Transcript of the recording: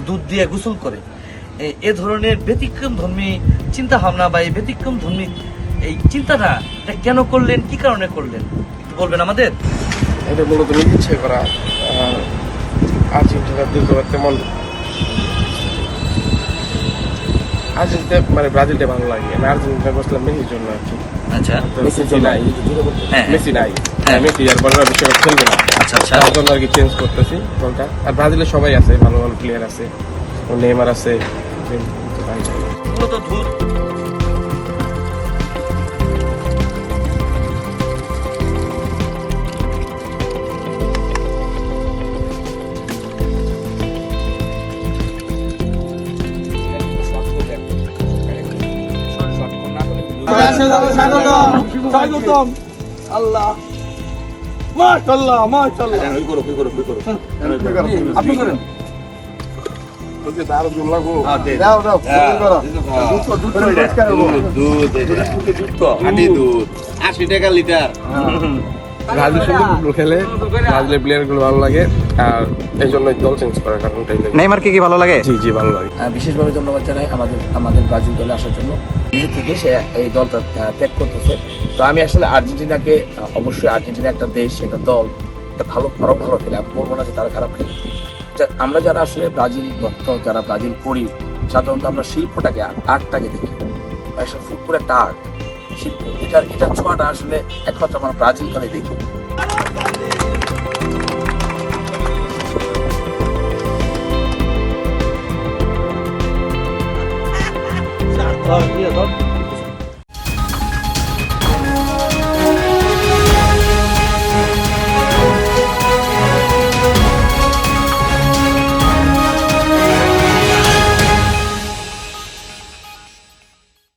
দুধ দিয়ে গোসল করে। এ ধরনের ব্যতিক্রম ধর্মী চিন্তা ভাবনা বা এই ব্যতিক্রম ধর্মী এই চিন্তাটা এটা কেন করলেন, কি কারণে করলেন একটু বলবেন আমাদের? এটা মূলত নিজে ইচ্ছে করা। আর্জেন্টিনার দীর্ঘবার তেমন আর্জেন্টিনা মানে ব্রাজিলটা ভালো লাগে। আমি আর্জেন্টিনা বসলাম মেসির জন্য আর কি। আচ্ছা, মেসি নাই, হ্যাঁ মেসি নাই, মেসি আর বড় বিশ্বকাপ খেলবে না। আচ্ছা আচ্ছা, তার জন্য আর কি চেঞ্জ করতেছি দলটা। আর ব্রাজিলের সবাই আছে, ভালো ভালো প্লেয়ার আছে, নেইমার আছে। মূলত দুধ আল্লাহ মাশাআল্লাহ মাশাআল্লাহ আপনি করেন দাও দাও দুধ 80 টাকা লিটার। ব্রাজিল সুন্দর ফুটবল খেলে, ব্রাজিলের প্লেয়ার গুলো ভালো লাগে, আর এই জন্য দল চেঞ্জ করার কারণটাই লাগে। নেইমারকে কি ভালো লাগে? জি জি ভালো লাগে। বিশেষভাবে ধন্যবাদ জানাই আমাদের ব্রাজিল দলে আসার জন্য। নিজে থেকে সে এই দলটা ত্যাগ করতেছে। তো আমি আসলে আর্জেন্টিনাকে, অবশ্যই আর্জেন্টিনা একটা দেশ, একটা দল, একটা ভালো খেলে, আমি বলবো না যে তারা খারাপ খেলে। আমরা যারা আসলে ব্রাজিল ভক্ত, যারা ব্রাজিল করি, সাধারণত আমরা শিল্পটাকে, আর্টটাকে দেখি। আসলে ফুটবল একটা আর্ট, শিল্প, এটার ছোঁয়াটা আসলে একমাত্র আমরা ব্রাজিল দলে দেখি।